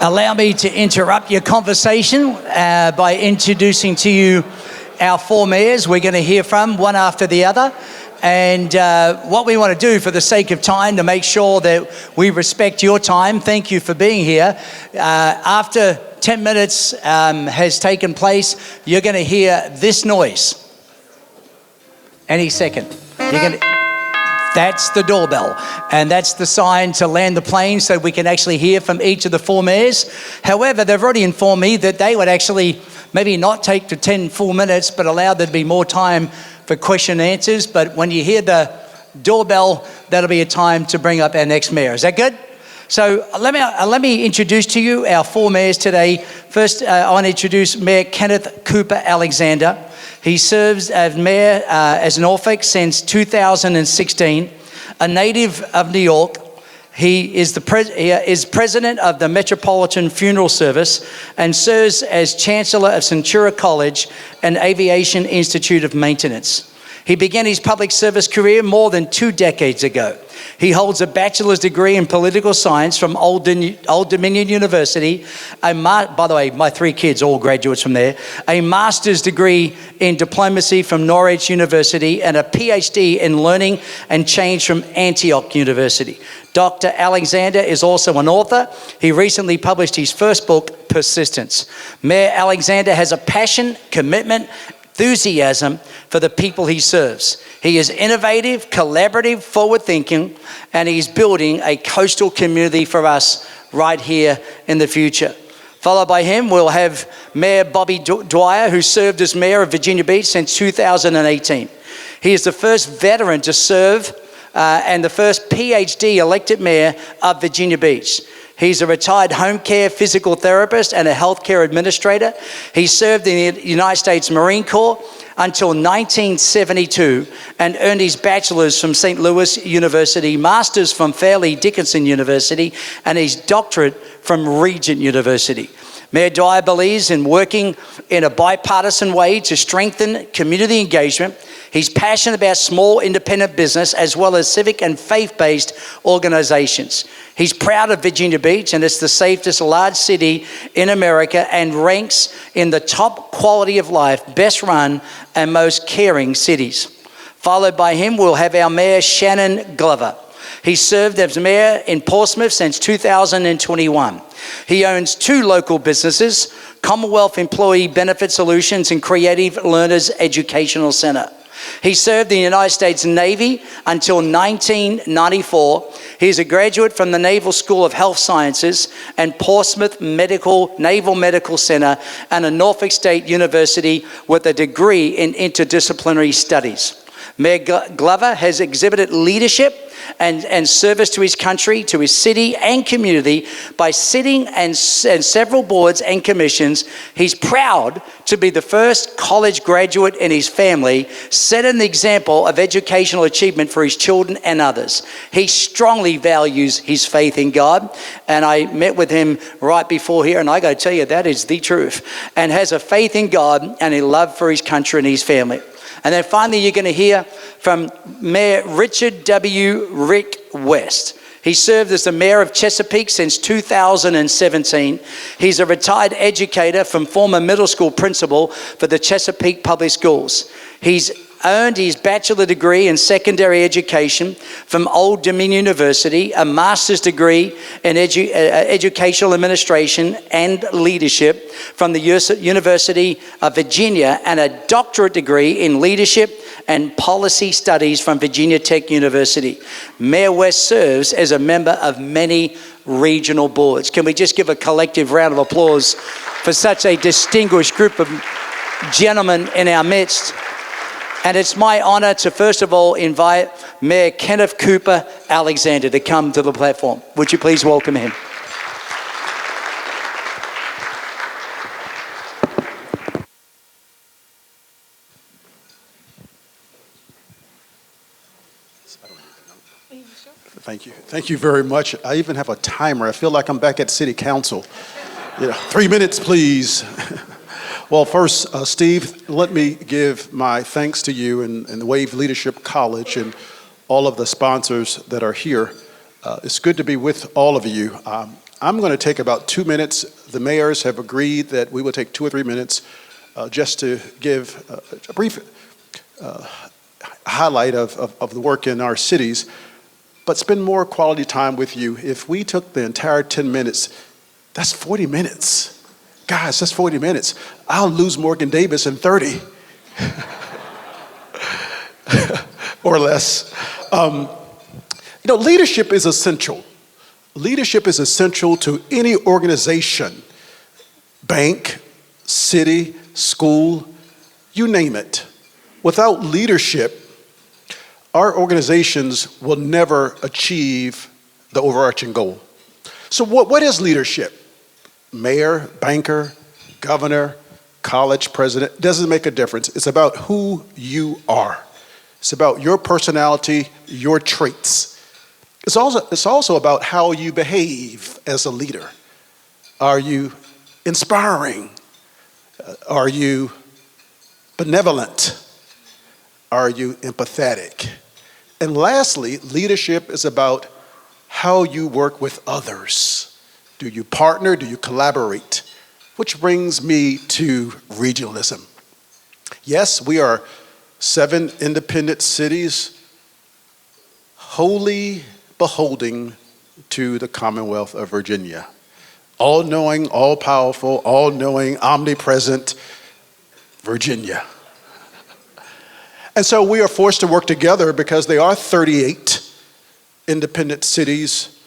Allow me to interrupt your conversation by introducing to you our four mayors we're going to hear from, one after the other. And what we want to do for the sake of time, to make sure that we respect your time, thank you for being here. After 10 minutes has taken place, you're going to hear this noise. Any second. That's the doorbell, and that's the sign to land the plane so we can actually hear from each of the four mayors. However, they've already informed me that they would actually maybe not take to 10 full minutes, but allow there to be more time for question and answers. But when you hear the doorbell, that'll be a time to bring up our next mayor. Is that good? So let me introduce to you our four mayors today. First, I want to introduce Mayor Kenneth Cooper Alexander. He serves as mayor as Norfolk since 2016. A native of New York, he is president of the Metropolitan Funeral Service and serves as chancellor of Centura College and Aviation Institute of Maintenance. He began his public service career more than 2 decades ago. He holds a bachelor's degree in political science from Old Dominion University. By the way, my 3 kids, all graduates from there. A master's degree in diplomacy from Norwich University and a PhD in learning and change from Antioch University. Dr. Alexander is also an author. He recently published his first book, Persistence. Mayor Alexander has a passion, commitment, enthusiasm for the people he serves. He is innovative, collaborative, forward-thinking, and he's building a coastal community for us right here in the future. Followed by him, we'll have Mayor Bobby Dwyer, who served as mayor of Virginia Beach since 2018. He is the first veteran to serve and the first PhD elected mayor of Virginia Beach. He's a retired home care physical therapist and a healthcare administrator. He served in the United States Marine Corps until 1972 and earned his bachelor's from St. Louis University, master's from Fairleigh Dickinson University, and his doctorate from Regent University. Mayor Dwyer believes in working in a bipartisan way to strengthen community engagement. He's passionate about small independent business as well as civic and faith-based organizations. He's proud of Virginia Beach, and it's the safest large city in America and ranks in the top quality of life, best run and most caring cities. Followed by him, we'll have our Mayor Shannon Glover. He served as mayor in Portsmouth since 2021. He owns 2 local businesses, Commonwealth Employee Benefit Solutions and Creative Learners Educational Center. He served in the United States Navy until 1994. He is a graduate from the Naval School of Health Sciences and Portsmouth Naval Medical Center and a Norfolk State University with a degree in interdisciplinary studies. Mayor Glover has exhibited leadership and service to his country, to his city and community by sitting and several boards and commissions. He's proud to be the first college graduate in his family, setting the example of educational achievement for his children and others. He strongly values his faith in God, and I met with him right before here, and I got to tell you, that is the truth, and has a faith in God and a love for his country and his family. And then finally, you're going to hear from Mayor Richard W. Rick West. He served as the mayor of Chesapeake since 2017. He's a retired educator from former middle school principal for the Chesapeake Public Schools. He's earned his bachelor degree in secondary education from Old Dominion University, a master's degree in educational administration and leadership from the University of Virginia, and a doctorate degree in leadership and policy studies from Virginia Tech University. Mayor West serves as a member of many regional boards. Can we just give a collective round of applause for such a distinguished group of gentlemen in our midst? And it's my honor to first of all invite Mayor Kenneth Cooper Alexander to come to the platform. Would you please welcome him? Thank you. Thank you very much. I even have a timer. I feel like I'm back at City Council. 3 minutes, please. Well, first, Steve, let me give my thanks to you and the Wave Leadership College and all of the sponsors that are here. It's good to be with all of you. I'm going to take about 2 minutes. The mayors have agreed that we will take 2 or 3 minutes just to give a brief highlight of the work in our cities, but spend more quality time with you. If we took the entire 10 minutes, that's 40 minutes. Guys, that's 40 minutes. I'll lose Morgan Davis in 30 or less. Leadership is essential. Leadership is essential to any organization, bank, city, school, you name it. Without leadership, our organizations will never achieve the overarching goal. So what is leadership? Mayor, banker, governor, college president, doesn't make a difference. It's about who you are. It's about your personality, your traits. It's also about how you behave as a leader. Are you inspiring? Are you benevolent? Are you empathetic? And lastly, leadership is about how you work with others. Do you partner? Do you collaborate? Which brings me to regionalism. Yes, we are 7 independent cities wholly beholding to the Commonwealth of Virginia. All-knowing, all-powerful, all-knowing, omnipresent Virginia. And so we are forced to work together because there are 38 independent cities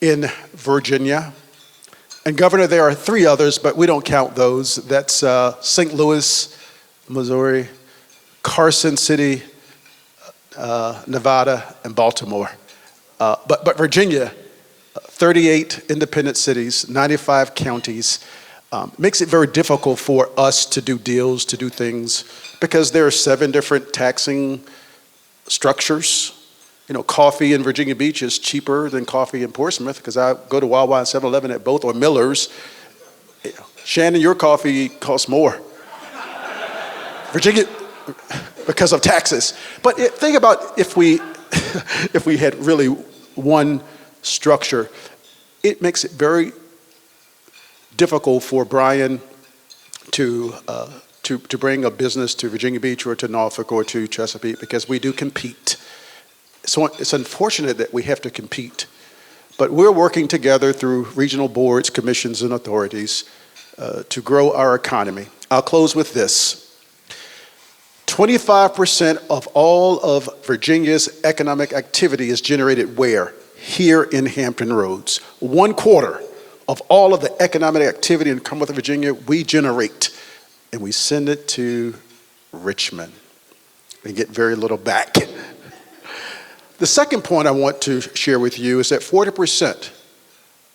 in Virginia. And Governor, there are 3 others, but we don't count those. That's St. Louis, Missouri, Carson City, Nevada, and Baltimore. But Virginia, 38 independent cities, 95 counties, makes it very difficult for us to do deals, to do things, because there are 7 different taxing structures. Coffee in Virginia Beach is cheaper than coffee in Portsmouth because I go to Wawa and 7-Eleven at both, or Miller's. Shannon, your coffee costs more. Virginia, because of taxes. But think about if we had really one structure. It makes it very difficult for Brian to bring a business to Virginia Beach or to Norfolk or to Chesapeake because we do compete. So it's unfortunate that we have to compete, but we're working together through regional boards, commissions, and authorities to grow our economy. I'll close with this. 25% of all of Virginia's economic activity is generated where? Here in Hampton Roads. 1/4 of all of the economic activity in the Commonwealth of Virginia we generate, and we send it to Richmond. We get very little back. The second point I want to share with you is that 40%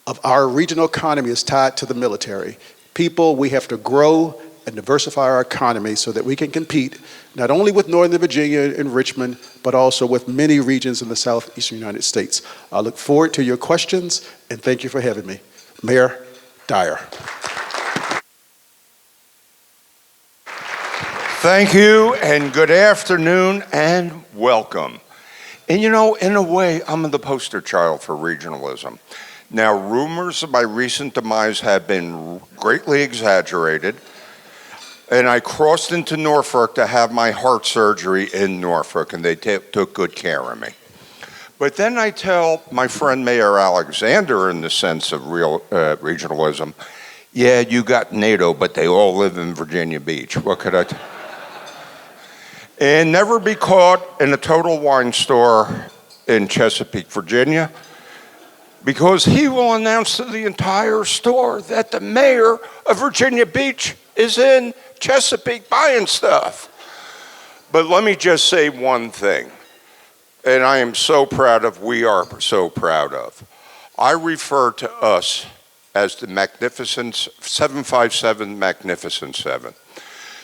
of our regional economy is tied to the military. People, we have to grow and diversify our economy so that we can compete not only with Northern Virginia and Richmond, but also with many regions in the southeastern United States. I look forward to your questions, and thank you for having me. Mayor Dyer. Thank you, and good afternoon, and welcome. And in a way, I'm the poster child for regionalism. Now, rumors of my recent demise have been greatly exaggerated, and I crossed into Norfolk to have my heart surgery in Norfolk, and they took good care of me. But then I tell my friend Mayor Alexander, in the sense of real regionalism, yeah, you got NATO, but they all live in Virginia Beach. What could I tell? And never be caught in a Total Wine store in Chesapeake, Virginia, because he will announce to the entire store that the mayor of Virginia Beach is in Chesapeake buying stuff. But let me just say one thing, and I am so proud of, we are so proud of. I refer to us as the Magnificent 757 Magnificent 7.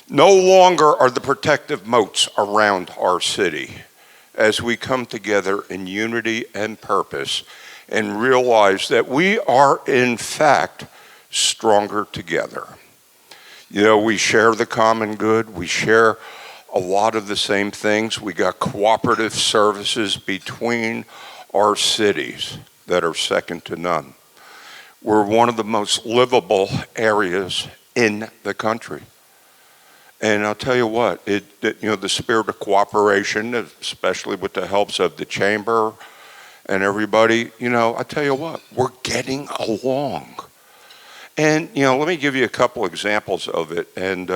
No longer are the protective moats around our city as we come together in unity and purpose and realize that we are, in fact, stronger together. We share the common good. We share a lot of the same things. We got cooperative services between our cities that are second to none. we're one of the most livable areas in the country. And I'll tell you what, the spirit of cooperation, especially with the helps of the chamber and everybody, I tell you what, we're getting along. And, let me give you a couple examples of it. And,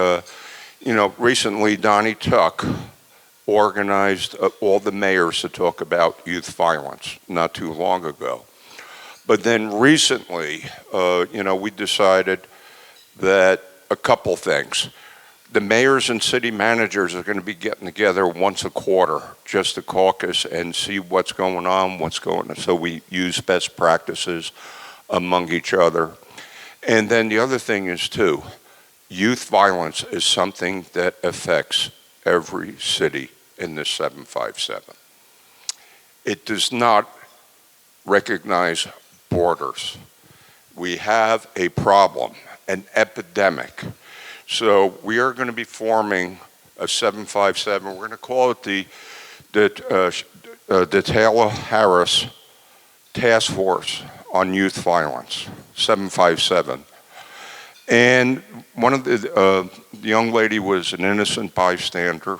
recently Donnie Tuck organized all the mayors to talk about youth violence not too long ago. But then recently, we decided that a couple things. The mayors and city managers are going to be getting together once a quarter just to caucus and see what's going on. So we use best practices among each other. And then the other thing is, too, youth violence is something that affects every city in the 757. It does not recognize borders. We have a problem, an epidemic. So we are going to be forming a 757. We're going to call it the Taylor Harris Task Force on Youth Violence, 757. And one of the young lady was an innocent bystander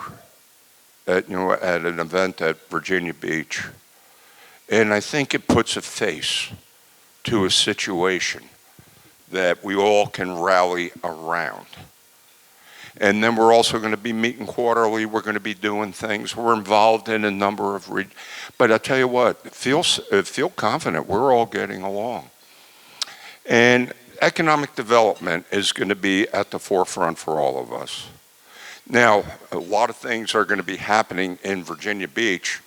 at an event at Virginia Beach. And I think it puts a face to a situation that we all can rally around. And then we're also going to be meeting quarterly. We're going to be doing things. We're involved in a number of, but I tell you what, feel confident. We're all getting along. And economic development is going to be at the forefront for all of us. Now, a lot of things are going to be happening in Virginia Beach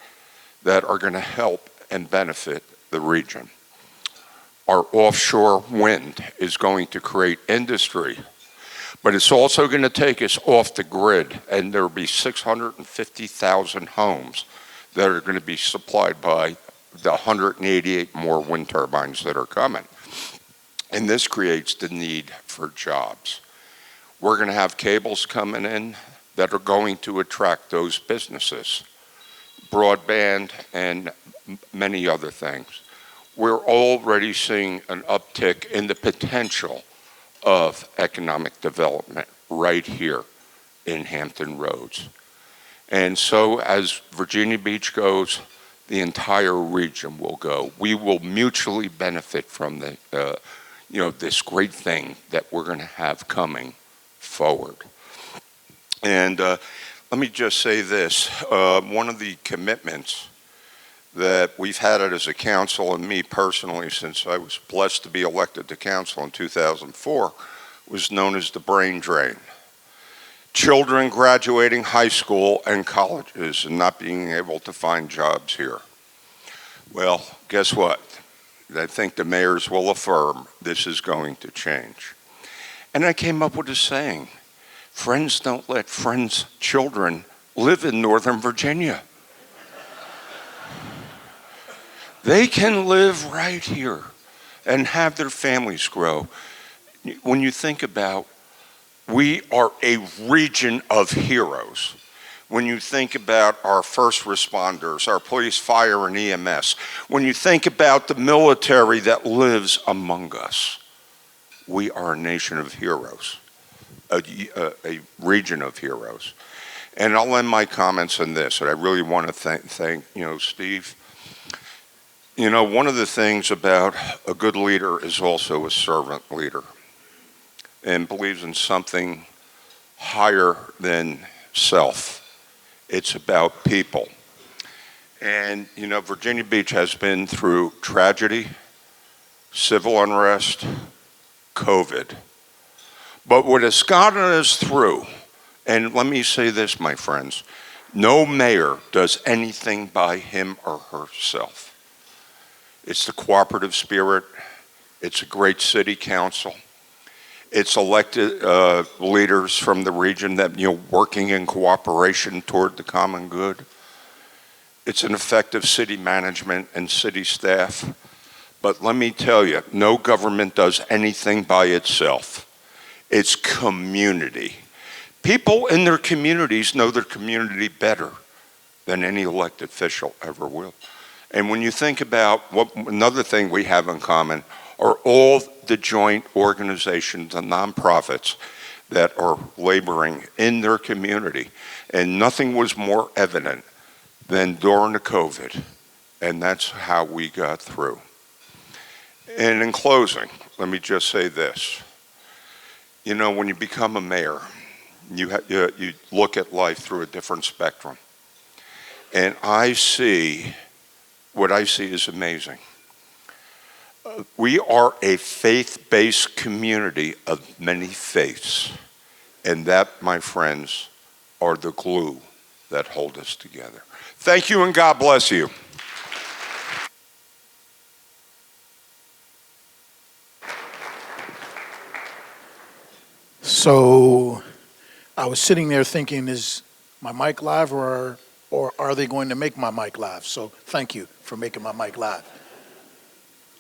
that are going to help and benefit the region. Our offshore wind is going to create industry, but it's also going to take us off the grid, and there will be 650,000 homes that are going to be supplied by the 188 more wind turbines that are coming. And this creates the need for jobs. We're going to have cables coming in that are going to attract those businesses, broadband and many other things. We're already seeing an uptick in the potential of economic development right here in Hampton Roads. And so as Virginia Beach goes, the entire region will go. We will mutually benefit from this great thing that we're going to have coming forward. And let me just say this, one of the commitments that we've had it as a council, and me personally, since I was blessed to be elected to council in 2004, was known as the brain drain. Children graduating high school and colleges and not being able to find jobs here. Well, guess what? I think the mayors will affirm this is going to change. And I came up with a saying, friends don't let friends' children live in Northern Virginia. They can live right here and have their families grow. When you think about, we are a region of heroes. When you think about our first responders, our police, fire, and EMS, when you think about the military that lives among us, we are a nation of heroes, a region of heroes. And I'll end my comments on this, and I really want to thank Steve. One of the things about a good leader is also a servant leader and believes in something higher than self. It's about people. And, Virginia Beach has been through tragedy, civil unrest, COVID. But what has gotten us through, and let me say this, my friends, no mayor does anything by him or herself. It's the cooperative spirit. It's a great city council. It's elected leaders from the region that, working in cooperation toward the common good. It's an effective city management and city staff. But let me tell you, no government does anything by itself. It's community. People in their communities know their community better than any elected official ever will. And when you think about another thing we have in common, are all the joint organizations and nonprofits that are laboring in their community. And nothing was more evident than during the COVID. And that's how we got through. And in closing, let me just say this. You know, when you become a mayor, you look at life through a different spectrum. And what I see is amazing. We are a faith-based community of many faiths. And that, my friends, are the glue that hold us together. Thank you and God bless you. So I was sitting there thinking, is my mic live or are they going to make my mic live? So thank you for making my mic live.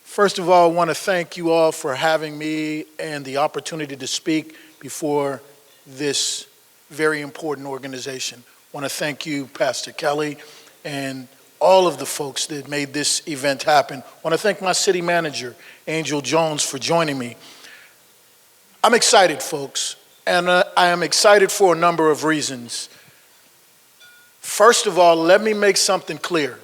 First of all, I want to thank you all for having me and the opportunity to speak before this very important organization. I want to thank you, Pastor Kelly, and all of the folks that made this event happen. I want to thank my city manager, Angel Jones, for joining me. I'm excited, folks, and I am excited for a number of reasons. First of all, let me make something clear.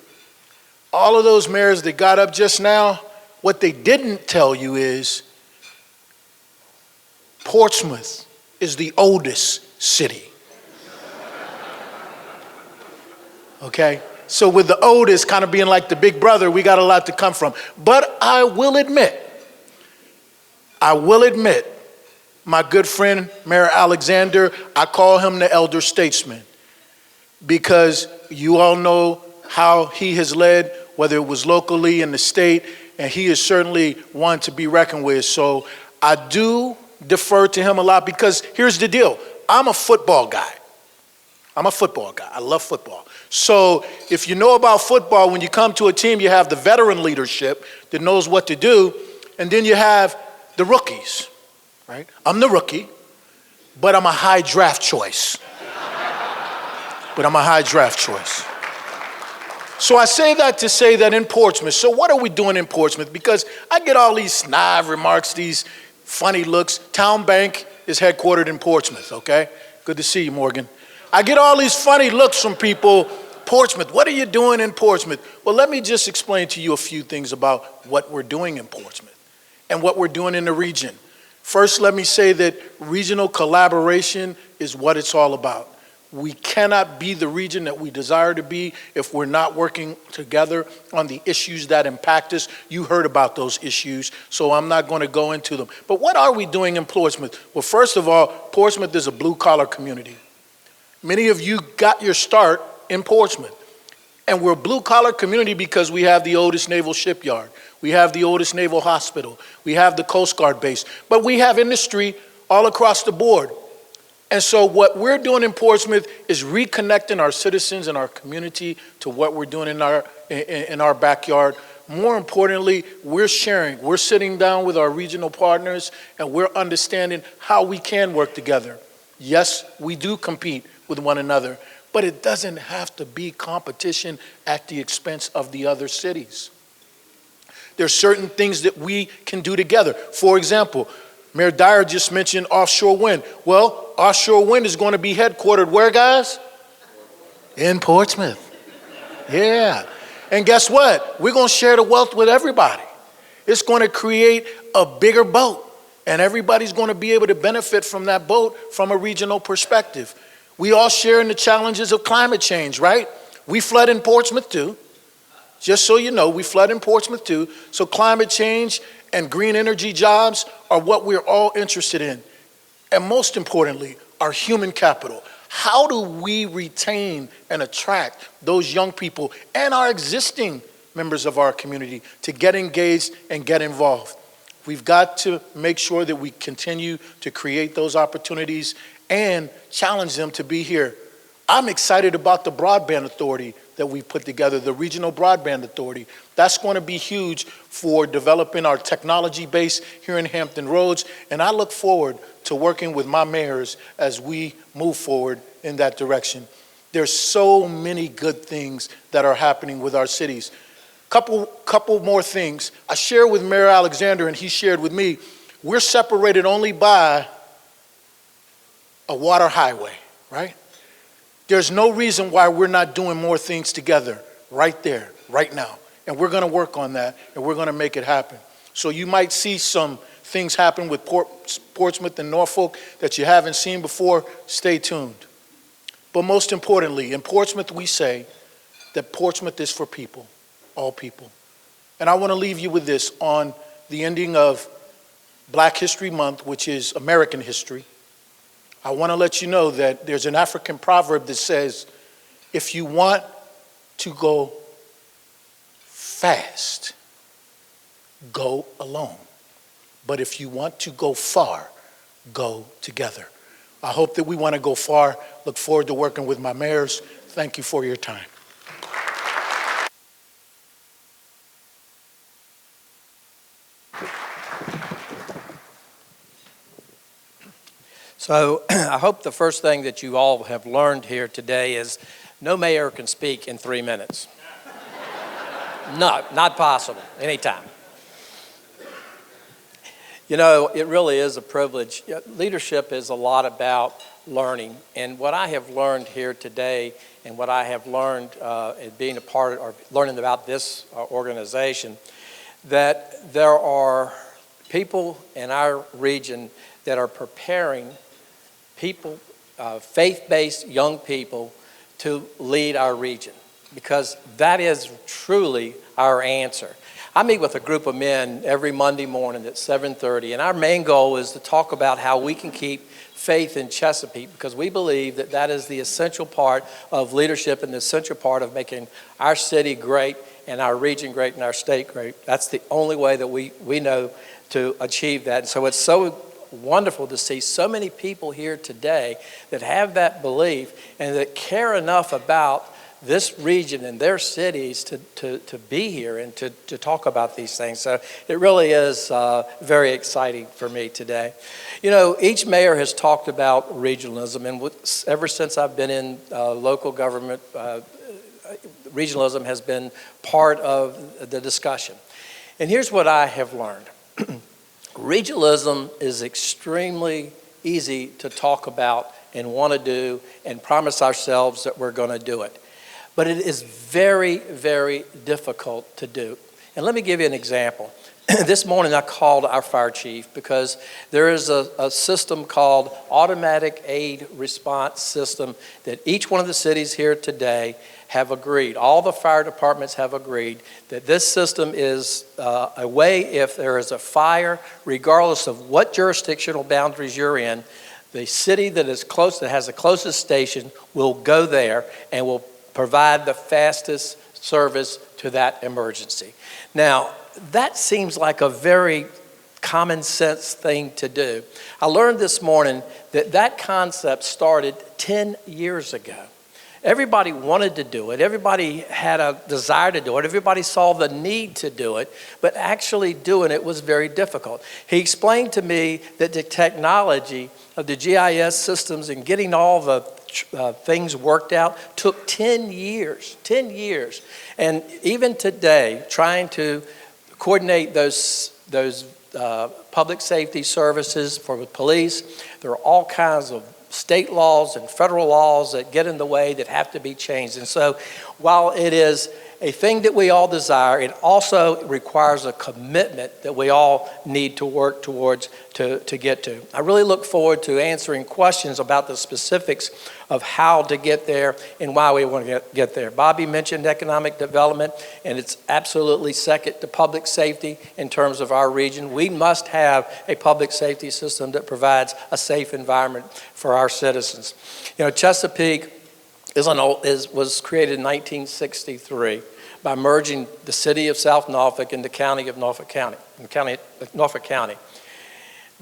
All of those mayors that got up just now, what they didn't tell you is Portsmouth is the oldest city. Okay? So with the oldest kind of being like the big brother, we got a lot to come from. But I will admit, my good friend, Mayor Alexander, I call him the elder statesman because you all know how he has led, whether it was locally in the state, and he is certainly one to be reckoned with. So I do defer to him a lot because here's the deal. I'm a football guy. I love football. So if you know about football, when you come to a team, you have the veteran leadership that knows what to do, and then you have the rookies. Right? I'm the rookie, but I'm a high draft choice. So I say that to say that in Portsmouth, so what are we doing in Portsmouth? Because I get all these snide remarks, these funny looks. Town Bank is headquartered in Portsmouth, okay? Good to see you, Morgan. I get all these funny looks from people. Portsmouth, what are you doing in Portsmouth? Well, let me just explain to you a few things about what we're doing in Portsmouth and what we're doing in the region. First, let me say that regional collaboration is what it's all about. We cannot be the region that we desire to be if we're not working together on the issues that impact us. You heard about those issues, so I'm not going to go into them. But what are we doing in Portsmouth? Well, first of all, Portsmouth is a blue-collar community. Many of you got your start in Portsmouth. And we're a blue-collar community because we have the oldest naval shipyard. We have the oldest naval hospital. We have the Coast Guard base. But we have industry all across the board. And so what we're doing in Portsmouth is reconnecting our citizens and our community to what we're doing in our backyard. More importantly, we're sharing. We're sitting down with our regional partners, and we're understanding how we can work together. Yes, we do compete with one another, but it doesn't have to be competition at the expense of the other cities. There's certain things that we can do together. For example, Mayor Dyer just mentioned offshore wind. Well, offshore wind is going to be headquartered where, guys? In Portsmouth. Yeah. And guess what? We're going to share the wealth with everybody. It's going to create a bigger boat, and everybody's going to be able to benefit from that boat from a regional perspective. We all share in the challenges of climate change, right? We flood in Portsmouth too. Just so you know, we flood in Portsmouth too. So climate change and green energy jobs are what we're all interested in. And most importantly, our human capital. How do we retain and attract those young people and our existing members of our community to get engaged and get involved? We've got to make sure that we continue to create those opportunities and challenge them to be here. I'm excited about the broadband authority that we put together, the regional broadband authority. That's going to be huge for developing our technology base here in Hampton Roads, and I look forward to working with my mayors as we move forward in that direction. There's so many good things that are happening with our cities. Couple more things. I shared with Mayor Alexander, and he shared with me, we're separated only by a water highway, right? There's no reason why we're not doing more things together right there, right now. And we're going to work on that, and we're going to make it happen. So you might see some things happen with Portsmouth and Norfolk that you haven't seen before. Stay tuned. But most importantly, in Portsmouth, we say that Portsmouth is for people, all people. And I want to leave you with this on the ending of Black History Month, which is American history. I want to let you know that there's an African proverb that says, if you want to go fast, go alone. But if you want to go far, go together. I hope that we want to go far. Look forward to working with my mayors. Thank you for your time. So I hope the first thing that you all have learned here today is no mayor can speak in 3 minutes. No, not possible, anytime. You know, it really is a privilege. Leadership is a lot about learning. And what I have learned here today and what I have learned in being a part of, or learning about this organization, that there are people in our region that are preparing people, faith-based young people, to lead our region, because that is truly our answer. I meet with a group of men every Monday morning at 7:30, and our main goal is to talk about how we can keep faith in Chesapeake, because we believe that that is the essential part of leadership and the essential part of making our city great and our region great and our state great. That's the only way that we know to achieve that. And so it's so wonderful to see so many people here today that have that belief and that care enough about this region and their cities to be here and to talk about these things. So it really is very exciting for me today. You know, each mayor has talked about regionalism, and ever since I've been in local government, regionalism has been part of the discussion. And here's what I have learned. Regionalism is extremely easy to talk about and want to do and promise ourselves that we're going to do it. But it is very, very difficult to do. And let me give you an example. This morning I called our fire chief because there is a system called Automatic Aid Response System that each one of the cities here today have agreed, all the fire departments have agreed that this system is a way, if there is a fire, regardless of what jurisdictional boundaries you're in, the city that is close, that has the closest station, will go there and will provide the fastest service to that emergency. Now, that seems like a very common sense thing to do. I learned this morning that that concept started 10 years ago. Everybody wanted to do it. Everybody had a desire to do it. Everybody saw the need to do it, but actually doing it was very difficult. He explained to me that the technology of the GIS systems and getting all the things worked out took 10 years, 10 years. And even today, trying to coordinate those public safety services for the police, there are all kinds of state laws and federal laws that get in the way that have to be changed. And so while it is a thing that we all desire, it also requires a commitment that we all need to work towards to get to. I really look forward to answering questions about the specifics of how to get there and why we want to get there. Bobby mentioned economic development, and it's absolutely second to public safety in terms of our region. We must have a public safety system that provides a safe environment for our citizens. You know, Chesapeake was created in 1963 by merging the city of South Norfolk and the county of Norfolk County.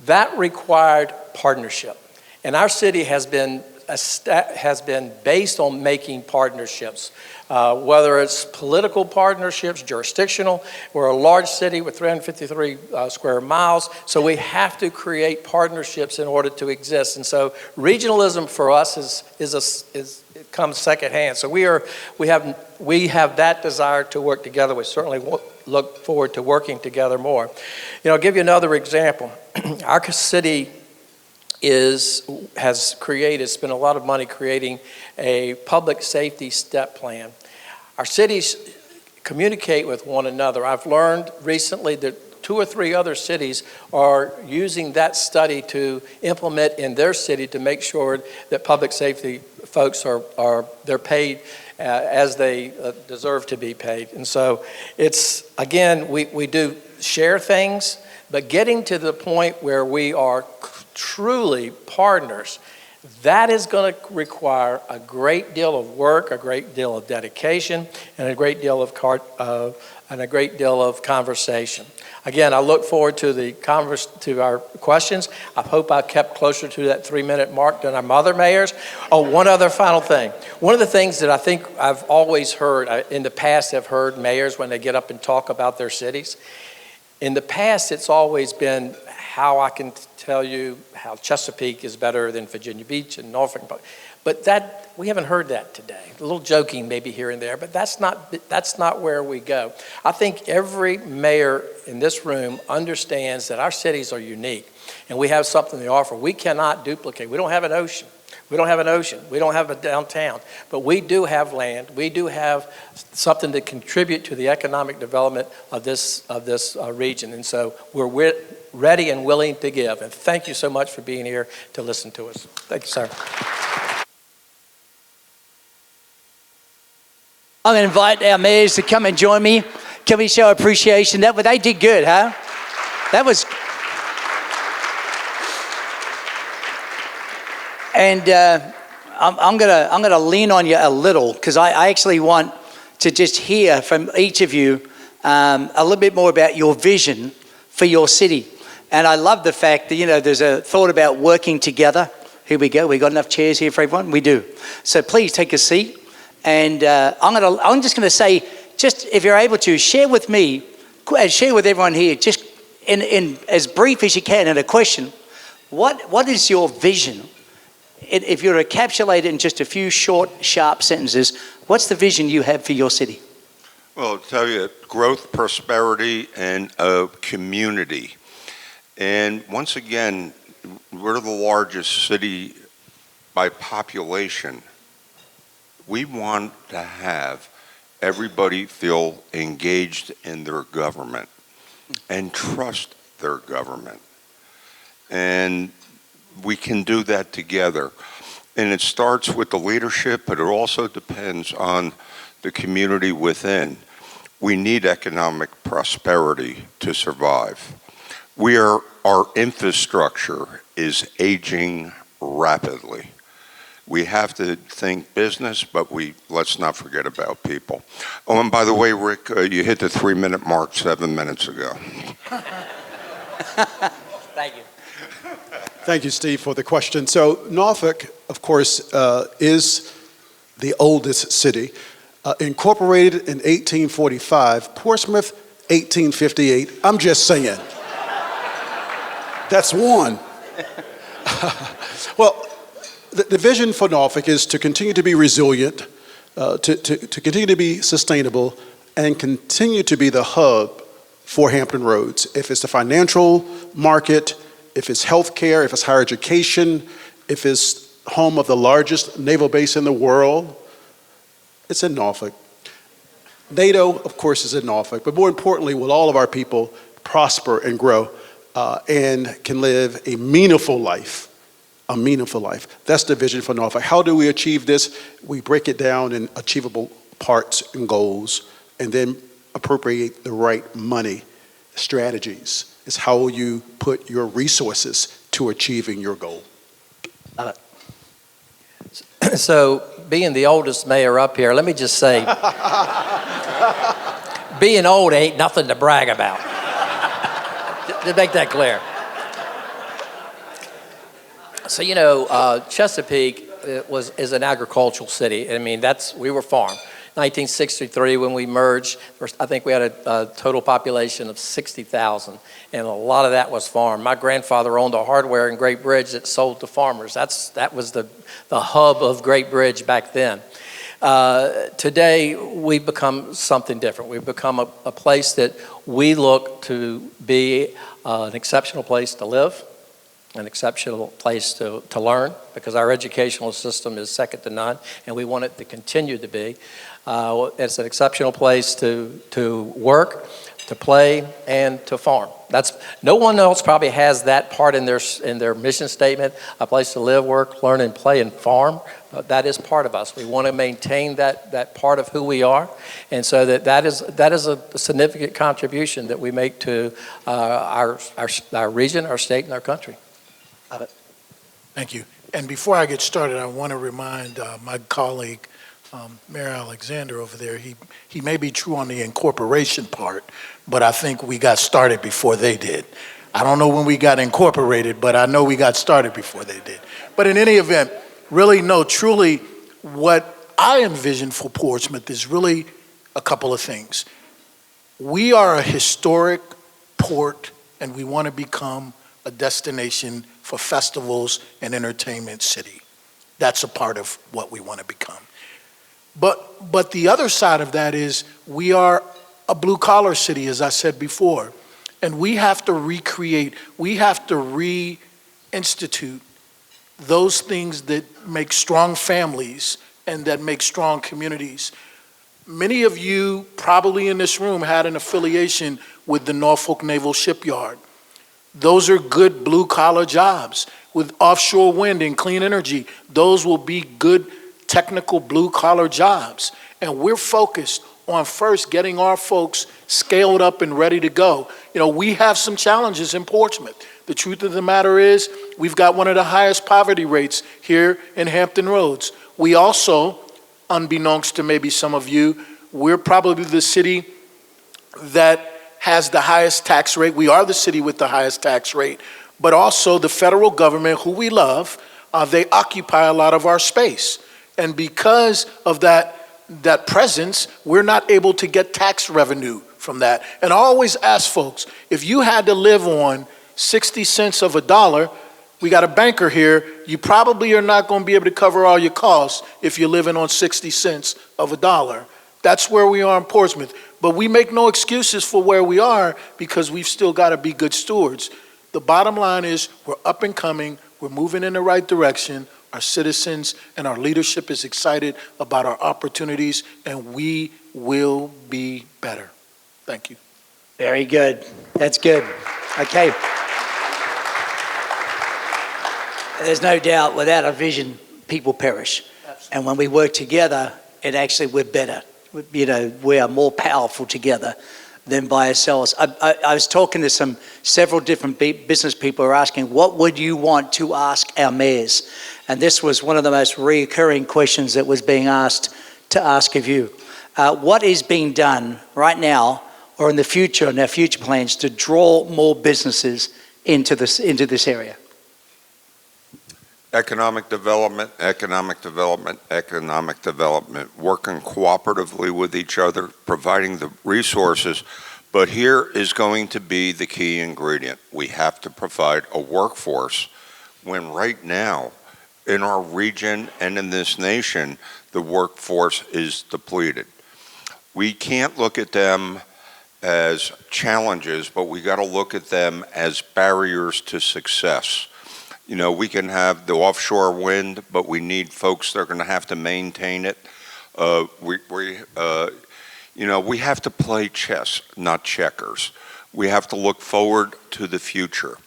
That required partnership. And our city has been has been based on making partnerships, whether it's political partnerships, jurisdictional. We're a large city with 353 square miles, so we have to create partnerships in order to exist. And so regionalism for us it comes secondhand. So we have that desire to work together. We certainly look forward to working together more. I'll give you another example. Our city has spent a lot of money creating a public safety step plan. Our cities communicate with one another. I've learned recently that 2 or 3 other cities are using that study to implement in their city to make sure that public safety folks they're paid as they deserve to be paid. And so we do share things, but getting to the point where we are truly partners, that is going to require a great deal of work, a great deal of dedication, and a great deal of conversation. Again, I look forward to our questions. I hope I kept closer to that 3-minute mark than our other mayors. Oh, one other final thing. One of the things that I think I've always heard, in the past I've heard mayors when they get up and talk about their cities. In the past, it's always been how I can tell you how Chesapeake is better than Virginia Beach and Norfolk. But we haven't heard that today. A little joking maybe here and there, but that's not where we go. I think every mayor in this room understands that our cities are unique and we have something to offer. We cannot duplicate. We don't have an ocean. We don't have a downtown, but we do have land. We do have something to contribute to the economic development of this region. And so we're ready and willing to give. And thank you so much for being here to listen to us. Thank you, sir. I'm going to invite our mayors to come and join me. Can we show appreciation? They did good, huh? That was... And I'm gonna lean on you a little because I actually want to just hear from each of you a little bit more about your vision for your city. And I love the fact that there's a thought about working together. Here we go. We got enough chairs here for everyone. We do. So please take a seat. And I'm just gonna say, just if you're able to share with me and share with everyone here, just in as brief as you can in a question. What is your vision? If you were to encapsulate it in just a few short, sharp sentences, what's the vision you have for your city? Well, I'll tell you, growth, prosperity, and a community. And once again, we're the largest city by population. We want to have everybody feel engaged in their government and trust their government. And we can do that together. And it starts with the leadership, but it also depends on the community within. We need economic prosperity to survive. Our infrastructure is aging rapidly. We have to think business, but let's not forget about people. Oh, and by the way, Rick, you hit the 3-minute mark 7 minutes ago. Thank you. Thank you, Steve, for the question. So Norfolk, of course, is the oldest city. Incorporated in 1845, Portsmouth, 1858. I'm just saying. That's one. Well, the vision for Norfolk is to continue to be resilient, to continue to be sustainable, and continue to be the hub for Hampton Roads. If it's the financial market, if it's healthcare, if it's higher education, if it's home of the largest naval base in the world, it's in Norfolk. NATO, of course, is in Norfolk, but more importantly, will all of our people prosper and grow and can live a meaningful life, a meaningful life. That's the vision for Norfolk. How do we achieve this? We break it down in achievable parts and goals and then appropriate the right money strategies. Is how you put your resources to achieving your goal. So, being the oldest mayor up here, let me just say, being old ain't nothing to brag about. To make that clear. So, Chesapeake is an agricultural city. I mean, we were farm. 1963, when we merged, I think we had a total population of 60,000, and a lot of that was farm. My grandfather owned a hardware in Great Bridge that sold to farmers. That was the hub of Great Bridge back then. Today, we've become something different. We've become a place that we look to be an exceptional place to live, an exceptional place to learn, because our educational system is second to none, and we want it to continue to be. It's an exceptional place to work, to play, and to farm. No one else probably has that part in their mission statement, a place to live, work, learn, and play, and farm. That is part of us. We want to maintain that part of who we are, and so that is a significant contribution that we make to our region, our state, and our country. Thank you. And before I get started, I want to remind my colleague, Mayor Alexander over there, he may be true on the incorporation part, but I think we got started before they did. I don't know when we got incorporated, but I know we got started before they did. But in any event, really, no, truly, what I envision for Portsmouth is really a couple of things. We are a historic port, and we want to become a destination for festivals and entertainment city. That's a part of what we want to become. But the other side of that is we are a blue-collar city, as I said before, and we have to recreate, we have to reinstitute those things that make strong families and that make strong communities. Many of you probably in this room had an affiliation with the Norfolk Naval Shipyard. Those are good blue-collar jobs. With offshore wind and clean energy, those will be good technical blue-collar jobs. And we're focused on first getting our folks scaled up and ready to go. You know, we have some challenges in Portsmouth. The truth of the matter is we've got one of the highest poverty rates here in Hampton Roads. We also, unbeknownst to maybe some of you, we're probably the city that has the highest tax rate. We are the city with the highest tax rate, but also the federal government, who we love, they occupy a lot of our space. And because of that presence, we're not able to get tax revenue from that. And I always ask folks, if you had to live on 60 cents of a dollar, we got a banker here, you probably are not going to be able to cover all your costs if you're living on 60 cents of a dollar. That's where we are in Portsmouth. But we make no excuses for where we are because we've still got to be good stewards. The bottom line is we're up and coming, we're moving in the right direction. Our citizens and our leadership is excited about our opportunities, and we will be better. Thank you. Very good. That's good. Okay. There's no doubt without a vision, people perish. Absolutely. And when we work together, we're better. You know, we are more powerful together than by ourselves. I was talking to several different business people who are asking, what would you want to ask our mayors? And this was one of the most recurring questions that was being asked to ask of you. What is being done right now or in the future, in our future plans, to draw more businesses into this area? Economic development, economic development, economic development, working cooperatively with each other, providing the resources. But here is going to be the key ingredient. We have to provide a workforce when right now in our region and in this nation, the workforce is depleted. We can't look at them as challenges, but we got to look at them as barriers to success. You know, we can have the offshore wind, but we need folks that are going to have to maintain it. We have to play chess, not checkers. We have to look forward to the future.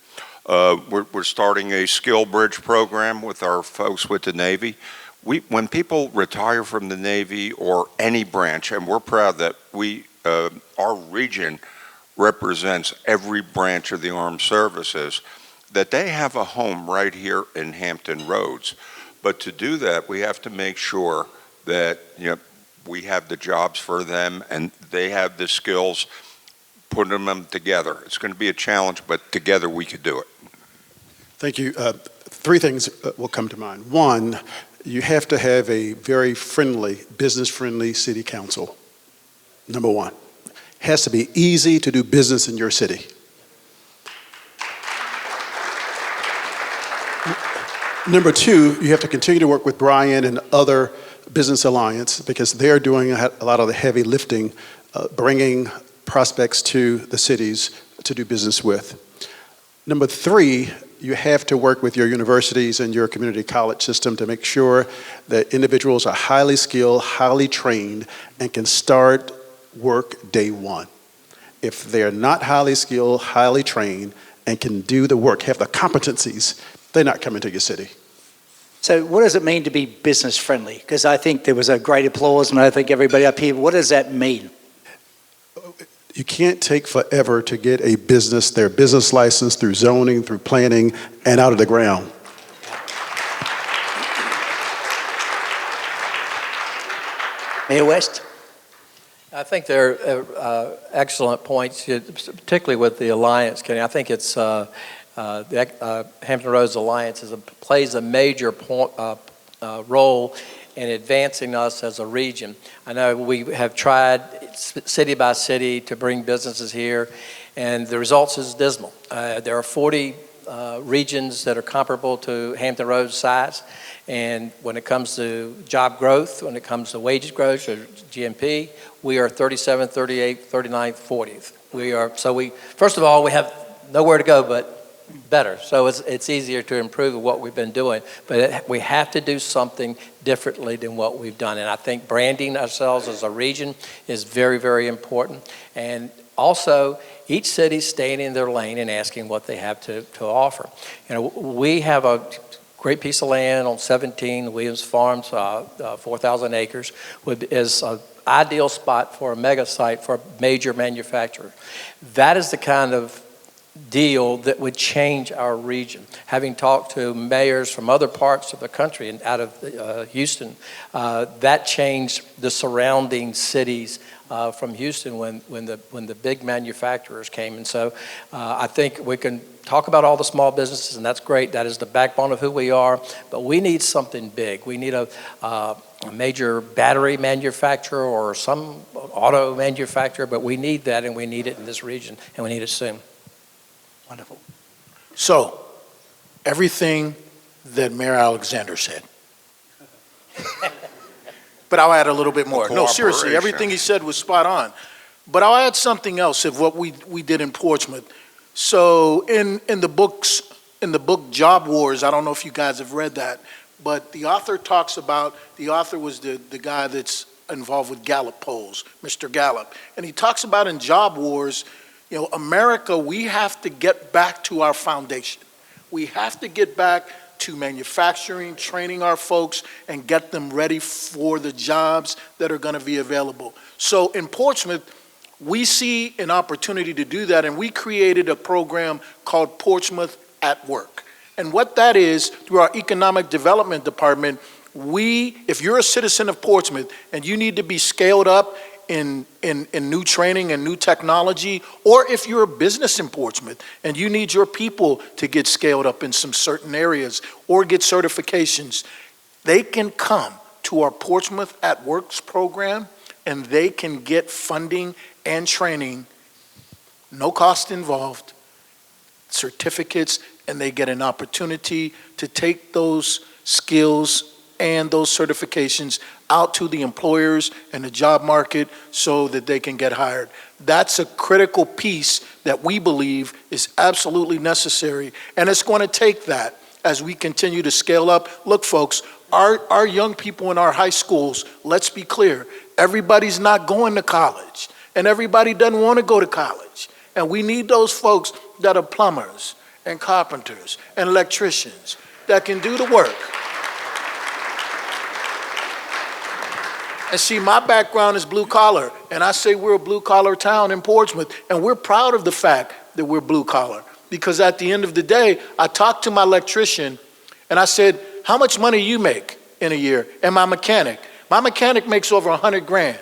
We're starting a skill bridge program with our folks with the Navy. When people retire from the Navy or any branch, and we're proud that our region represents every branch of the armed services, that they have a home right here in Hampton Roads. But to do that, we have to make sure that we have the jobs for them and they have the skills, putting them together. It's going to be a challenge, but together we could do it. Thank you. Three things will come to mind. One, you have to have a very friendly, business-friendly city council. Number one. It has to be easy to do business in your city. Number two, you have to continue to work with Brian and other Business Alliance because they're doing a lot of the heavy lifting, bringing prospects to the cities to do business with. Number three, you have to work with your universities and your community college system to make sure that individuals are highly skilled, highly trained, and can start work day one. If they're not highly skilled, highly trained, and can do the work, have the competencies, they're not coming to your city. So what does it mean to be business friendly? Because I think there was a great applause and I think everybody up here, what does that mean? You can't take forever to get their business license through zoning, through planning, and out of the ground. Mayor West? I think they're excellent points, particularly with the Alliance, Kenny. I think it's the Hampton Roads Alliance plays a major role in advancing us as a region. I know we have tried city by city to bring businesses here, and the results is dismal. There are 40 regions that are comparable to Hampton Roads size, and when it comes to job growth, when it comes to wage growth or GMP, we are 37th, 38th, 39th, 40th. First of all, we have nowhere to go but better. So it's easier to improve what we've been doing, but we have to do something differently than what we've done. And I think branding ourselves as a region is very, very important. And also, each city staying in their lane and asking what they have to offer. You know, we have a great piece of land on 17 Williams Farms, 4,000 acres, is an ideal spot for a mega site for a major manufacturer. That is the kind of deal that would change our region. Having talked to mayors from other parts of the country and out of Houston, that changed the surrounding cities from Houston when the big manufacturers came. And so I think we can talk about all the small businesses, and that's great. That is the backbone of who we are. But we need something big. We need a major battery manufacturer or some auto manufacturer, but we need that, and we need it in this region, and we need it soon. Wonderful. So, everything that Mayor Alexander said. But I'll add a little bit more. No, seriously, everything he said was spot on. But I'll add something else of what we did in Portsmouth. So in the book Job Wars, I don't know if you guys have read that, but the author was the guy that's involved with Gallup polls, Mr. Gallup. And he talks about in Job Wars, you know, America, we have to get back to our foundation. We have to get back to manufacturing, training our folks, and get them ready for the jobs that are going to be available. So in Portsmouth, we see an opportunity to do that, and we created a program called Portsmouth at Work. And what that is, through our Economic Development Department, if you're a citizen of Portsmouth and you need to be scaled up in new training and new technology, or if you're a business in Portsmouth and you need your people to get scaled up in some certain areas or get certifications, they can come to our Portsmouth at Works program and they can get funding and training, no cost involved, certificates, and they get an opportunity to take those skills and those certifications out to the employers and the job market so that they can get hired. That's a critical piece that we believe is absolutely necessary, and it's going to take that as we continue to scale up. Look, folks, our young people in our high schools, let's be clear, everybody's not going to college, and everybody doesn't want to go to college, and we need those folks that are plumbers and carpenters and electricians that can do the work. And see, my background is blue collar, and I say we're a blue collar town in Portsmouth, and we're proud of the fact that we're blue collar. Because at the end of the day, I talked to my electrician, and I said, how much money you make in a year? And my mechanic makes over 100 grand.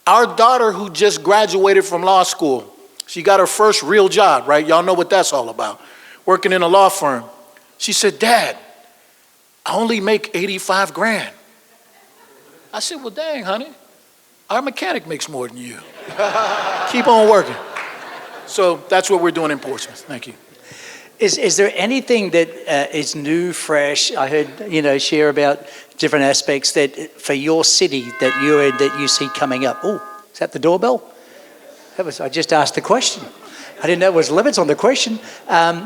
Our daughter, who just graduated from law school, she got her first real job, right? Y'all know what that's all about, working in a law firm. She said, Dad, I only make 85 grand. I said, well, dang, honey, our mechanic makes more than you. Keep on working. So that's what we're doing in Portsmouth. Thank you. Is there anything that is new, fresh? I heard, share about different aspects that for your city that you see coming up. Oh, is that the doorbell? I just asked the question. I didn't know there was limits on the question.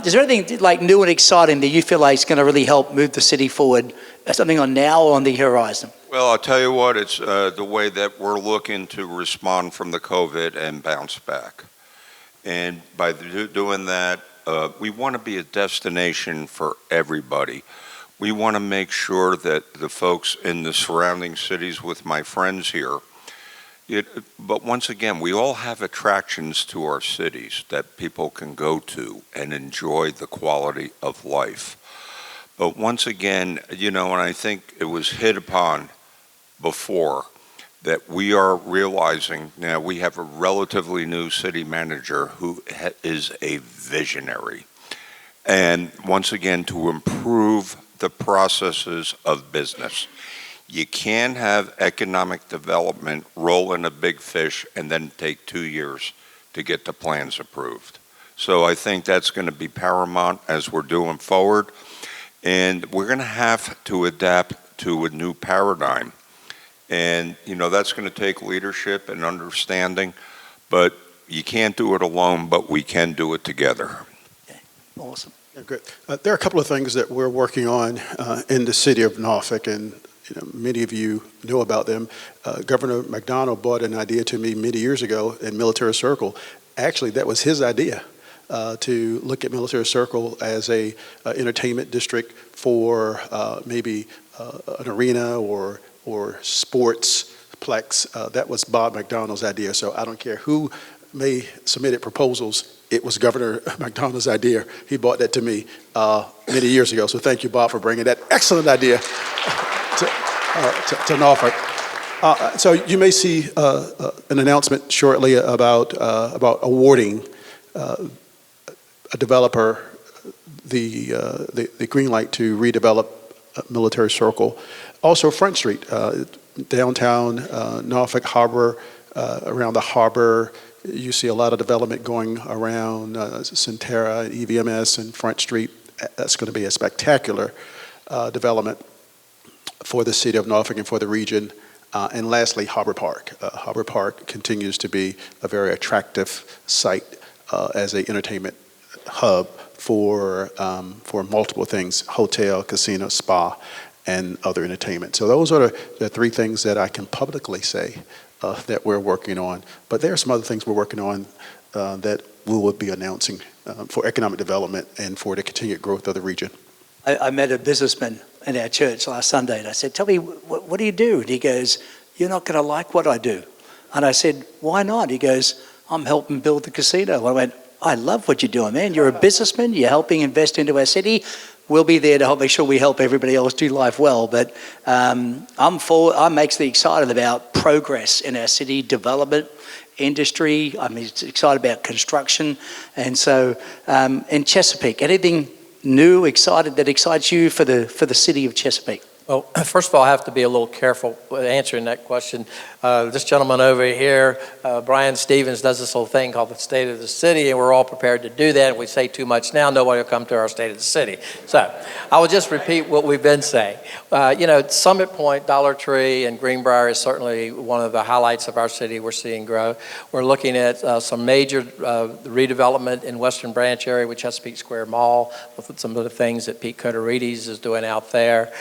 Is there anything like new and exciting that you feel like is going to really help move the city forward? Something on now or on the horizon? Well, I'll tell you what, it's the way that we're looking to respond from the COVID and bounce back. And by doing that, we want to be a destination for everybody. We want to make sure that the folks in the surrounding cities with my friends here, but once again, we all have attractions to our cities that people can go to and enjoy the quality of life. But once again, and I think it was hit upon before that we are realizing now we have a relatively new city manager who is a visionary. And once again, to improve the processes of business. You can't have economic development roll in a big fish and then take 2 years to get the plans approved. So I think that's going to be paramount as we're doing forward. And we're going to have to adapt to a new paradigm. And, that's going to take leadership and understanding, but you can't do it alone, but we can do it together. Okay. Awesome. Yeah, great. There are a couple of things that we're working on in the city of Norfolk, and many of you know about them. Governor McDonnell brought an idea to me many years ago in Military Circle. Actually, that was his idea, to look at Military Circle as a entertainment district for maybe an arena or sports plex. That was Bob McDonnell's idea. So I don't care who may submitted proposals. It was Governor McDonnell's idea. He brought that to me many years ago. So thank you, Bob, for bringing that excellent idea to Norfolk. So you may see an announcement shortly about awarding a developer the green light to redevelop Military Circle. Also Front Street, downtown Norfolk Harbor, around the harbor. You see a lot of development going around Centera, EVMS, and Front Street. That's going to be a spectacular development for the city of Norfolk and for the region. And lastly, Harbor Park. Harbor Park continues to be a very attractive site as an entertainment hub for multiple things: hotel, casino, spa, and other entertainment. So those are the three things that I can publicly say that we're working on. But there are some other things we're working on that we will be announcing for economic development and for the continued growth of the region. I met a businessman in our church last Sunday, and I said, "Tell me, what do you do?" And he goes, "You're not going to like what I do." And I said, "Why not?" He goes, "I'm helping build the casino." I went, "I love what you're doing, man. You're a businessman. You're helping invest into our city. We'll be there to help make sure we help everybody else do life well." But I'm actually excited about progress in our city, development, industry. I'm excited about construction. And so in Chesapeake, anything new, excited that excites you for the city of Chesapeake? Well, first of all, I have to be a little careful with answering that question. This gentleman over here, Brian Stevens, does this whole thing called the State of the City, and we're all prepared to do that. If we say too much now, nobody will come to our State of the City. So I will just repeat what we've been saying. Summit Point, Dollar Tree, and Greenbrier is certainly one of the highlights of our city we're seeing grow. We're looking at some major redevelopment in Western Branch area with Chesapeake Square Mall, with some of the things that Pete Coterides is doing out there.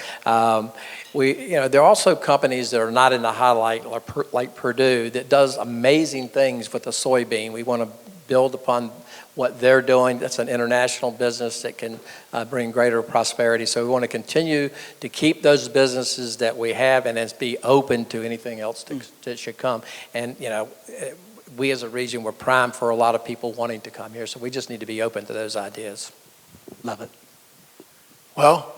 There are also companies that are not in the highlight, like Purdue, that does amazing things with the soybean. We want to build upon what they're doing. That's an international business that can bring greater prosperity. So we want to continue to keep those businesses that we have and then be open to anything else that should come. And, we as a region, we're primed for a lot of people wanting to come here. So we just need to be open to those ideas. Love it. Well,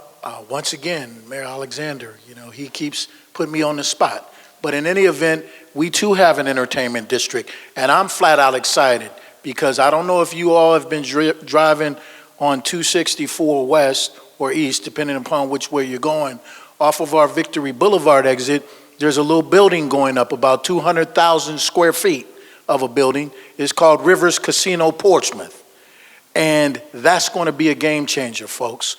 once again, Mayor Alexander, he keeps putting me on the spot. But in any event, we too have an entertainment district. And I'm flat out excited because I don't know if you all have been driving on 264 West or East, depending upon which way you're going. Off of our Victory Boulevard exit, there's a little building going up, about 200,000 square feet of a building. It's called Rivers Casino Portsmouth. And that's going to be a game changer, folks.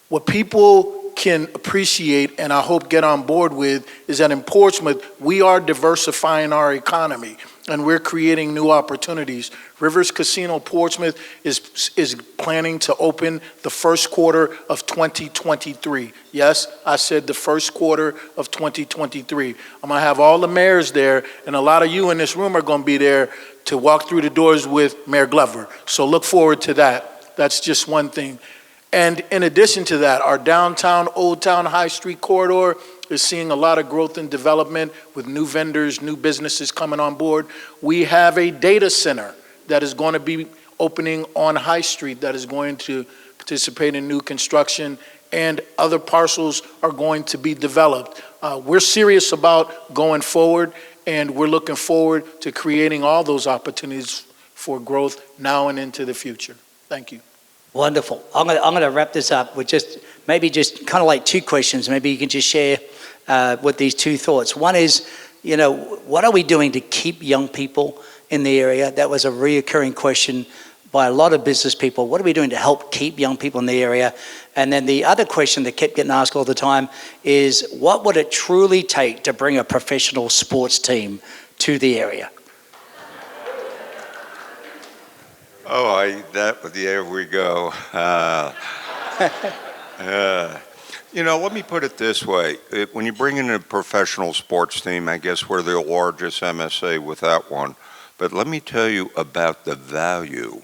What people can appreciate, and I hope get on board with, is that in Portsmouth, we are diversifying our economy and we're creating new opportunities. Rivers Casino Portsmouth is planning to open the first quarter of 2023. Yes, I said the first quarter of 2023. I'm gonna have all the mayors there, and a lot of you in this room are gonna be there to walk through the doors with Mayor Glover. So look forward to that. That's just one thing. And in addition to that, our downtown, Old Town High Street corridor is seeing a lot of growth and development with new vendors, new businesses coming on board. We have a data center that is going to be opening on High Street that is going to participate in new construction, and other parcels are going to be developed. We're serious about going forward, and we're looking forward to creating all those opportunities for growth now and into the future. Thank you. Wonderful. I'm going to wrap this up with just kind of like two questions. Maybe you can just share with these two thoughts. One is, what are we doing to keep young people in the area? That was a reoccurring question by a lot of business people. What are we doing to help keep young people in the area? And then the other question that kept getting asked all the time is, what would it truly take to bring a professional sports team to the area? Oh, there we go. Let me put it this way. When you bring in a professional sports team, I guess we're the largest MSA with that one. But let me tell you about the value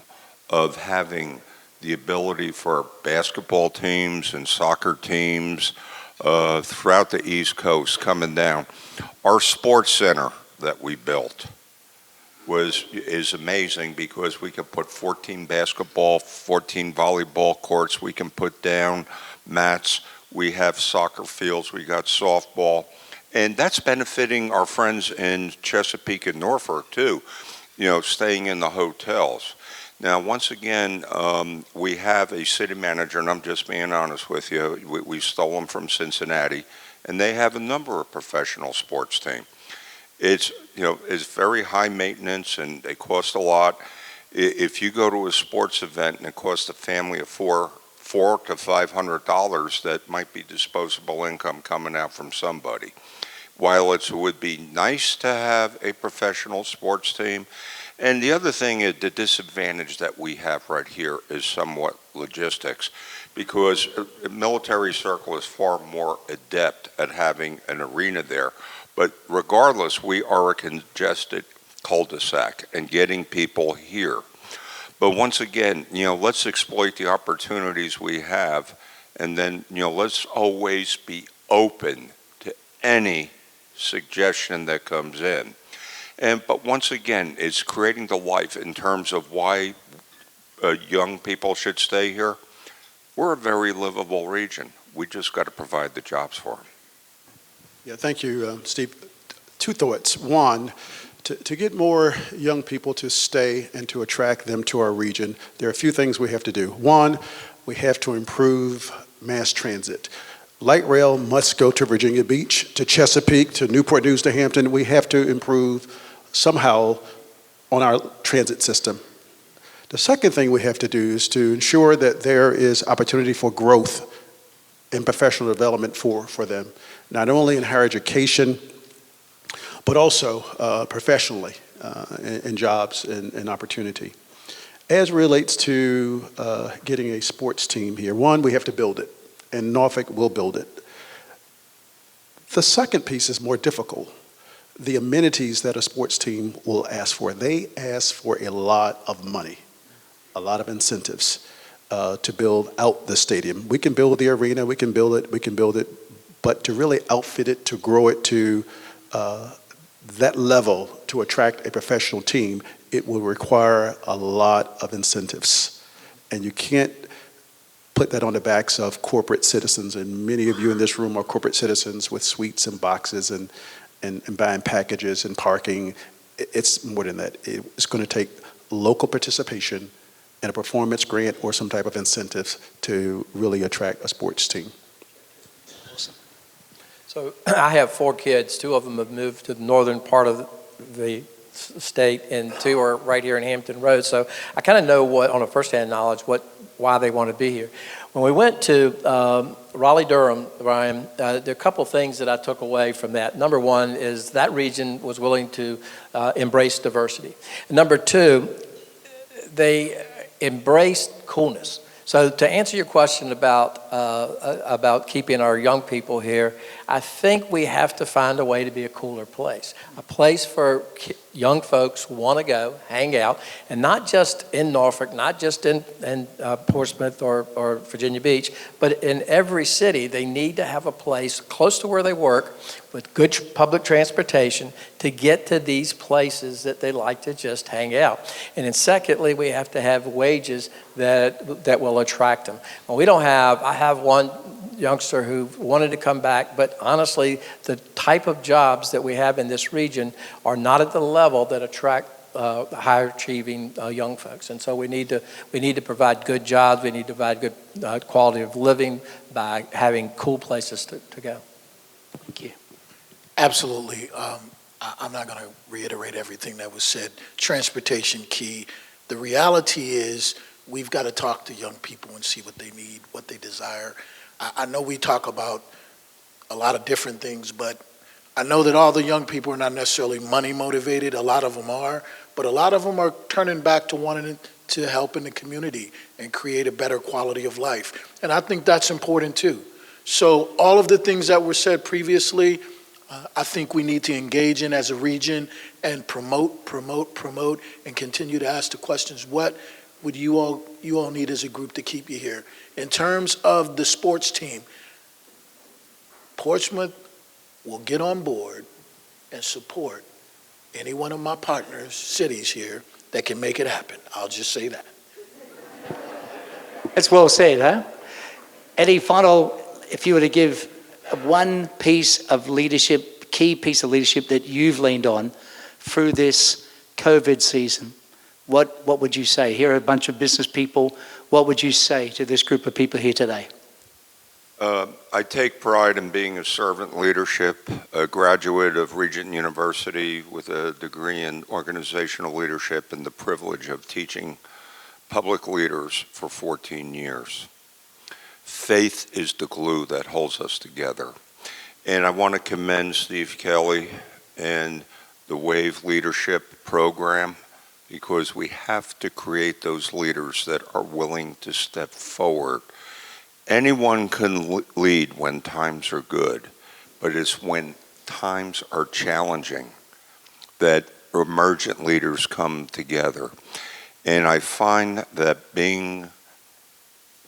of having the ability for basketball teams and soccer teams throughout the East Coast coming down. Our sports center that we built is amazing because we could put 14 basketball, 14 volleyball courts. We can put down mats. We have soccer fields. We got softball. And that's benefiting our friends in Chesapeake and Norfolk too, staying in the hotels. Now, once again, we have a city manager, and I'm just being honest with you. We stole them from Cincinnati, and they have a number of professional sports teams. It's very high maintenance and they cost a lot. If you go to a sports event and it costs a family of $400 to $500, that might be disposable income coming out from somebody. While it would be nice to have a professional sports team, and the other thing is the disadvantage that we have right here is somewhat logistics, because a military circle is far more adept at having an arena there. But regardless, we are a congested cul-de-sac and getting people here. But once again, let's exploit the opportunities we have, and then, let's always be open to any suggestion that comes in. But once again, it's creating the life in terms of why young people should stay here. We're a very livable region. We just got to provide the jobs for them. Yeah, thank you, Steve. Two thoughts. One, to get more young people to stay and to attract them to our region, there are a few things we have to do. One, we have to improve mass transit. Light rail must go to Virginia Beach, to Chesapeake, to Newport News, to Hampton. We have to improve somehow on our transit system. The second thing we have to do is to ensure that there is opportunity for growth and professional development for them, not only in higher education, but also professionally in jobs and opportunity. As relates to getting a sports team here, one, we have to build it, and Norfolk will build it. The second piece is more difficult. The amenities that a sports team will ask for. They ask for a lot of money, a lot of incentives to build out the stadium. We can build the arena, we can build it, but to really outfit it, to grow it to that level, to attract a professional team, it will require a lot of incentives. And you can't put that on the backs of corporate citizens, and many of you in this room are corporate citizens with suites and boxes and buying packages and parking. It's more than that. It's going to take local participation and a performance grant or some type of incentives to really attract a sports team. So I have 4 kids. 2 of them have moved to the northern part of the state, and 2 are right here in Hampton Road. So I kind of know what, on a first-hand knowledge, why they want to be here. When we went to Raleigh-Durham, Ryan, there are a couple things that I took away from that. Number one is that region was willing to embrace diversity. Number 2, they embraced coolness. So to answer your question about keeping our young people here, I think we have to find a way to be a cooler place, a place for young folks who want to go, hang out, and not just in Norfolk, not just in Portsmouth or Virginia Beach, but in every city. They need to have a place close to where they work with good public transportation to get to these places that they like to just hang out. And then secondly, we have to have wages that will attract them. Well, I have one youngster who wanted to come back, but honestly, the type of jobs that we have in this region are not at the level that attract higher achieving young folks. And so we need to provide good jobs. We need to provide good quality of living by having cool places to go. Thank you. Absolutely. I'm not going to reiterate everything that was said. Transportation key. The reality is we've got to talk to young people and see what they need, what they desire. I know we talk about a lot of different things, but I know that all the young people are not necessarily money motivated. A lot of them are, but a lot of them are turning back to wanting to help in the community and create a better quality of life. And I think that's important too. So all of the things that were said previously, I think we need to engage in as a region and promote, and continue to ask the questions, what would you all need as a group to keep you here? In terms of the sports team, Portsmouth will get on board and support any one of my partners, cities here, that can make it happen. I'll just say that. That's well said, huh? Any final, if you were to give one piece of leadership, key piece of leadership that you've leaned on through this COVID season, what would you say? Here are a bunch of business people. What would you say to this group of people here today? I take pride in being a servant leadership, a graduate of Regent University with a degree in organizational leadership and the privilege of teaching public leaders for 14 years. Faith is the glue that holds us together. And I want to commend Steve Kelly and the WAVE Leadership Program, because we have to create those leaders that are willing to step forward. Anyone can lead when times are good, but it's when times are challenging that emergent leaders come together. And I find that being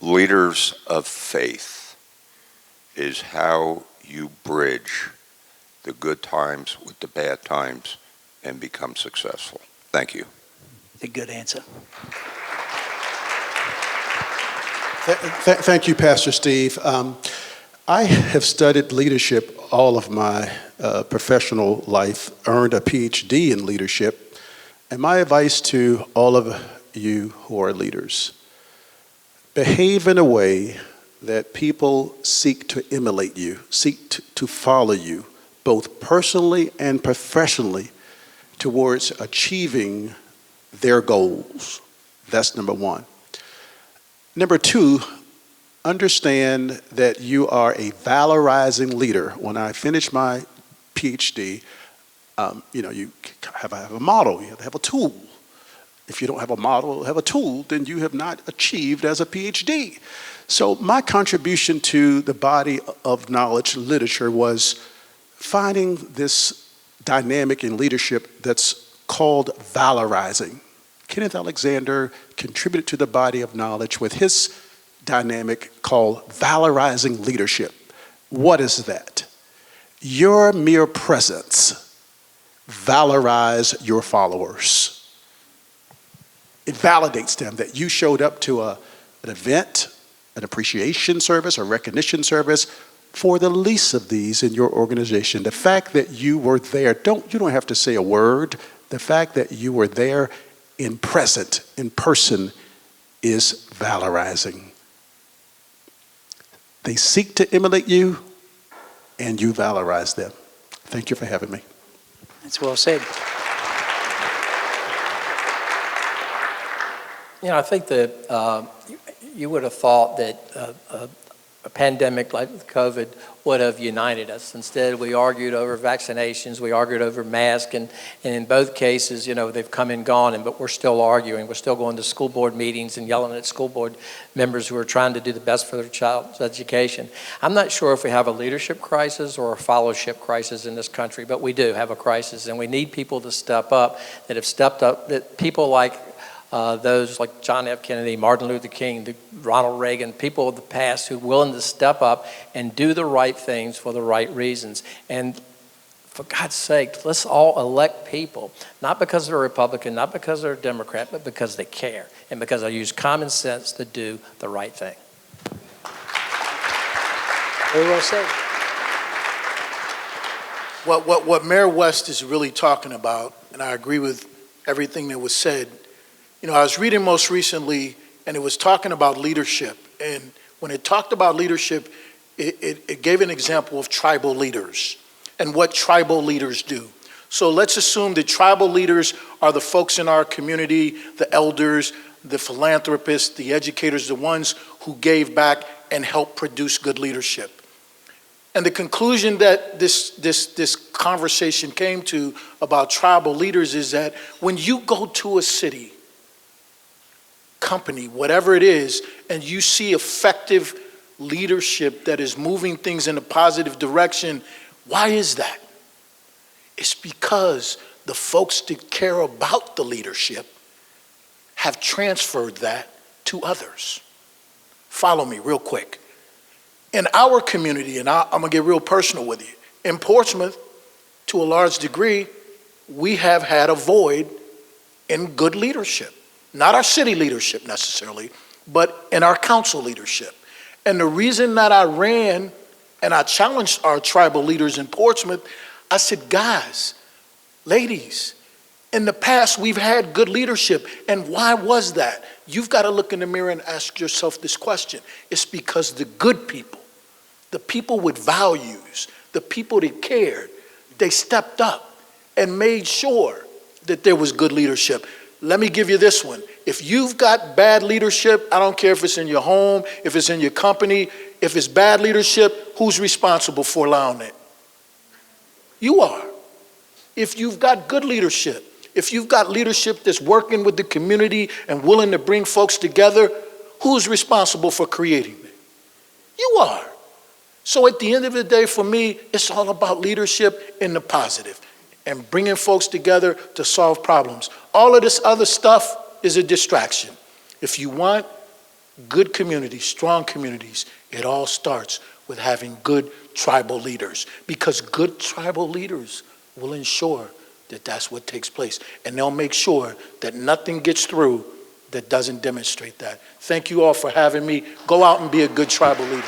leaders of faith is how you bridge the good times with the bad times and become successful. Thank you. A good answer. Thank you, Pastor Steve. I have studied leadership all of my professional life, earned a PhD in leadership, and my advice to all of you who are leaders: behave in a way that people seek to emulate you, seek to follow you, both personally and professionally, towards achieving their goals. That's number one. Number two, understand that you are a valorizing leader. When I finished my PhD, you have a model, you have to have a tool. If you don't have a model, have a tool, then you have not achieved as a PhD. So my contribution to the body of knowledge literature was finding this dynamic in leadership that's called valorizing. Kenneth Alexander contributed to the body of knowledge with his dynamic called valorizing leadership. What is that? Your mere presence valorize your followers. It validates them that you showed up to an event, an appreciation service, a recognition service for the least of these in your organization. The fact that you were there, you don't have to say a word. The fact that you were there in person is valorizing. They seek to emulate you, and you valorize them. Thank you for having me. That's well said. You know, I think that you would have thought that a pandemic like COVID would have united us. Instead, we argued over vaccinations, we argued over masks, and in both cases, you know, they've come and gone, but we're still arguing. We're still going to school board meetings and yelling at school board members who are trying to do the best for their child's education. I'm not sure if we have a leadership crisis or a fellowship crisis in this country, but we do have a crisis, and we need people to step up that have stepped up, that people like those like John F. Kennedy, Martin Luther King, Ronald Reagan, people of the past who are willing to step up and do the right things for the right reasons. And for God's sake, let's all elect people, not because they're a Republican, not because they're a Democrat, but because they care and because they use common sense to do the right thing. Very well said. What Mayor West is really talking about, and I agree with everything that was said. You know, I was reading most recently, and it was talking about leadership. And when it talked about leadership, it gave an example of tribal leaders and what tribal leaders do. So let's assume that tribal leaders are the folks in our community, the elders, the philanthropists, the educators, the ones who gave back and helped produce good leadership. And the conclusion that this conversation came to about tribal leaders is that when you go to a city, company, whatever it is, and you see effective leadership that is moving things in a positive direction, why is that? It's because the folks that care about the leadership have transferred that to others. Follow me real quick. In our community, and I'm gonna get real personal with you, in Portsmouth, to a large degree, we have had a void in good leadership. Not our city leadership necessarily, but in our council leadership. And the reason that I ran and I challenged our tribal leaders in Portsmouth, I said, guys, ladies, in the past we've had good leadership. And why was that? You've got to look in the mirror and ask yourself this question. It's because the good people, the people with values, the people that cared, they stepped up and made sure that there was good leadership. Let me give you this one. If you've got bad leadership, I don't care if it's in your home, if it's in your company, if it's bad leadership, who's responsible for allowing it? You are. If you've got good leadership, if you've got leadership that's working with the community and willing to bring folks together, who's responsible for creating it? You are. So at the end of the day, for me, it's all about leadership in the positive and bringing folks together to solve problems. All of this other stuff is a distraction. If you want good communities, strong communities, it all starts with having good tribal leaders, because good tribal leaders will ensure that that's what takes place. And they'll make sure that nothing gets through that doesn't demonstrate that. Thank you all for having me. Go out and be a good tribal leader.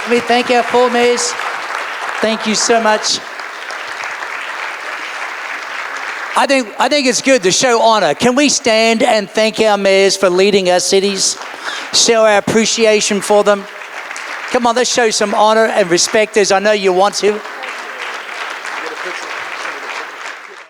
Let me thank our four mayors. Thank you so much. I think it's good to show honor. Can we stand and thank our mayors for leading our cities? Show our appreciation for them. Come on, let's show some honor and respect, as I know you want to.